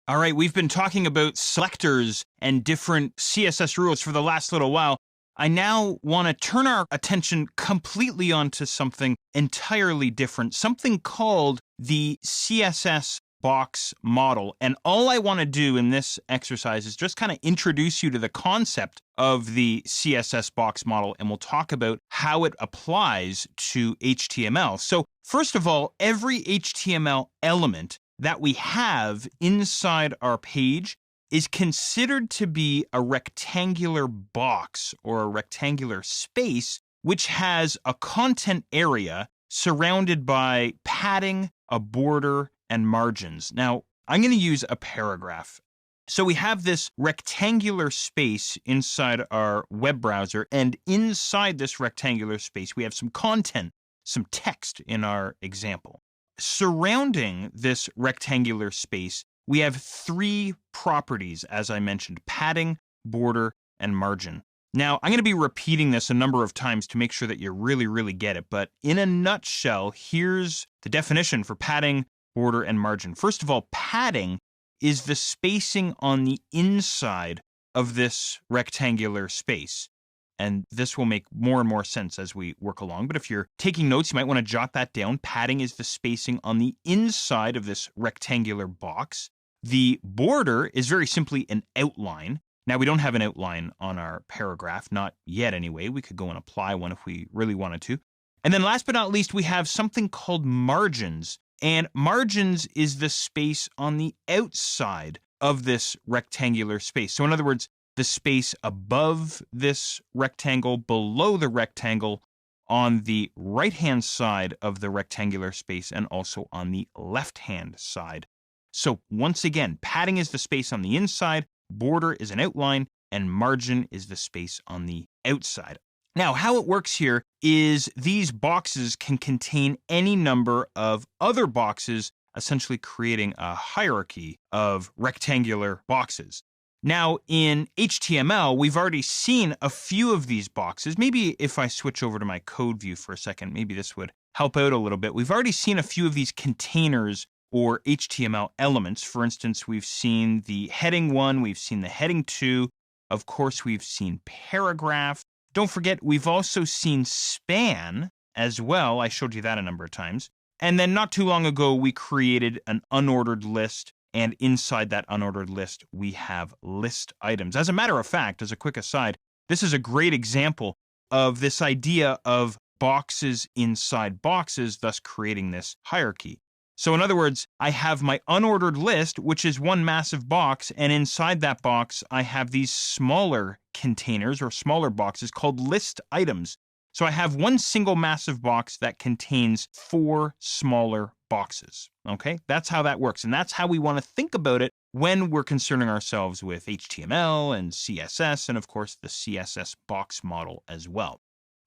All right, we've been talking about selectors and different CSS rules for the last little while. I now want to turn our attention completely onto something entirely different, something called the CSS box model. And all I want to do in this exercise is just kind of introduce you to the concept of the CSS box model, and we'll talk about how it applies to HTML. So first of all, every HTML element that we have inside our page is considered to be a rectangular box or a rectangular space, which has a content area surrounded by padding, a border, and margins. Now, I'm going to use a paragraph. So we have this rectangular space inside our web browser, and inside this rectangular space, we have some content, some text in our example. Surrounding this rectangular space, we have three properties, as I mentioned: padding, border, and margin. Now, I'm going to be repeating this a number of times to make sure that you really get it, but in a nutshell, here's the definition for padding, border, and margin. First of all, padding is the spacing on the inside of this rectangular space. And this will make more and more sense as we work along. But if you're taking notes, you might want to jot that down. Padding is the spacing on the inside of this rectangular box. The border is very simply an outline. Now, we don't have an outline on our paragraph, not yet anyway. We could go and apply one if we really wanted to. And then last but not least, we have something called margins. And margins is the space on the outside of this rectangular space. So in other words, the space above this rectangle, below the rectangle, on the right-hand side of the rectangular space, and also on the left-hand side. So once again, padding is the space on the inside, border is an outline, and margin is the space on the outside. Now, how it works here is these boxes can contain any number of other boxes, essentially creating a hierarchy of rectangular boxes. Now, in HTML, we've already seen a few of these boxes. Maybe if I switch over to my code view for a second, maybe this would help out a little bit. We've already seen a few of these containers or HTML elements. For instance, we've seen the heading 1, we've seen the heading 2. Of course, we've seen paragraph. Don't forget, we've also seen span as well. I showed you that a number of times. And then not too long ago, we created an unordered list. And inside that unordered list, we have list items. As a matter of fact, as a quick aside, this is a great example of this idea of boxes inside boxes, thus creating this hierarchy. So in other words, I have my unordered list, which is one massive box, and inside that box, I have these smaller containers or smaller boxes called list items. So I have one single massive box that contains 4 smaller boxes. Okay, that's how that works. And that's how we want to think about it when we're concerning ourselves with HTML and CSS, and of course the CSS box model as well.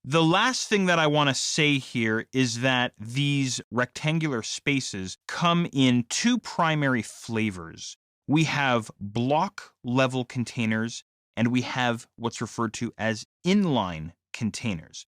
The last thing that I want to say here is that these rectangular spaces come in 2 primary flavors. We have block level containers, and we have what's referred to as inline containers.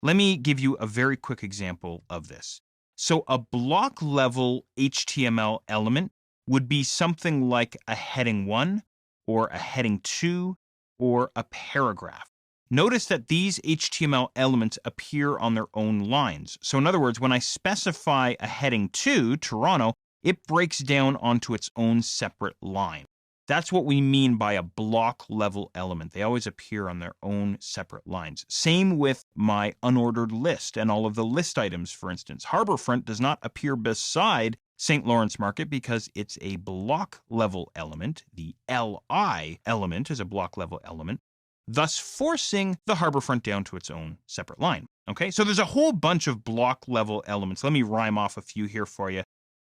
Let me give you a very quick example of this. So a block level HTML element would be something like a heading 1 or a heading 2 or a paragraph. Notice that these HTML elements appear on their own lines. So in other words, when I specify a heading 2, Toronto, it breaks down onto its own separate line. That's what we mean by a block level element. They always appear on their own separate lines. Same with my unordered list and all of the list items, for instance. Harbourfront does not appear beside St. Lawrence Market because it's a block level element. The LI element is a block level element, thus forcing the Harbourfront down to its own separate line. Okay, so there's a whole bunch of block level elements. Let me rhyme off a few here for you.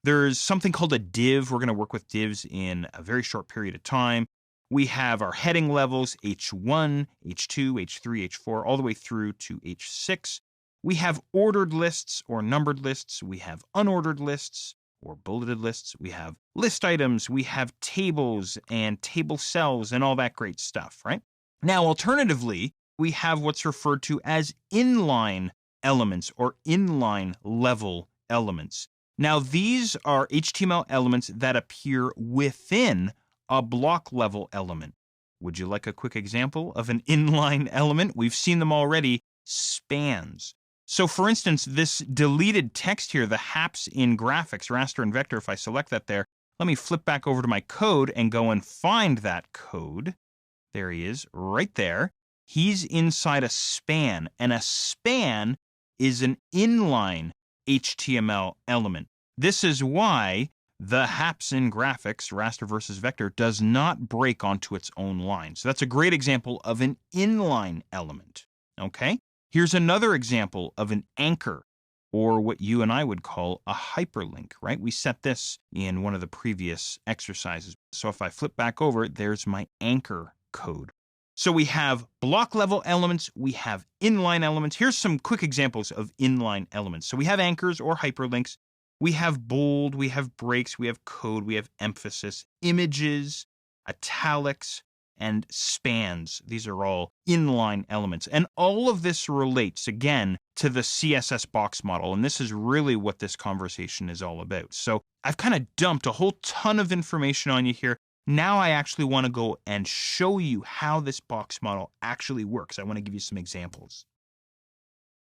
There's something called a div. We're going to work with divs in a very short period of time. We have our heading levels, H1, H2, H3, H4, all the way through to H6. We have ordered lists or numbered lists. We have unordered lists or bulleted lists. We have list items. We have tables and table cells and all that great stuff, right? Now, alternatively, we have what's referred to as inline elements or inline level elements. Now, these are HTML elements that appear within a block level element. Would you like a quick example of an inline element? We've seen them already, spans. So for instance, this deleted text here, the haps in graphics, raster and vector, if I select that there, let me flip back over to my code and go and find that code. There he is, right there. He's inside a span, and a span is an inline HTML element. This is why the haps in graphics, raster versus vector, does not break onto its own line. So that's a great example of an inline element. Okay? Here's another example of an anchor, or what you and I would call a hyperlink, right? We set this in one of the previous exercises. So if I flip back over, there's my anchor code. So we have block level elements, we have inline elements. Here's some quick examples of inline elements. So we have anchors or hyperlinks, we have bold, we have breaks, we have code, we have emphasis, images, italics, and spans. These are all inline elements. And all of this relates, again, to the CSS box model. And this is really what this conversation is all about. So I've kind of dumped a whole ton of information on you here. Now I actually want to go and show you how this box model actually works. I want to give you some examples.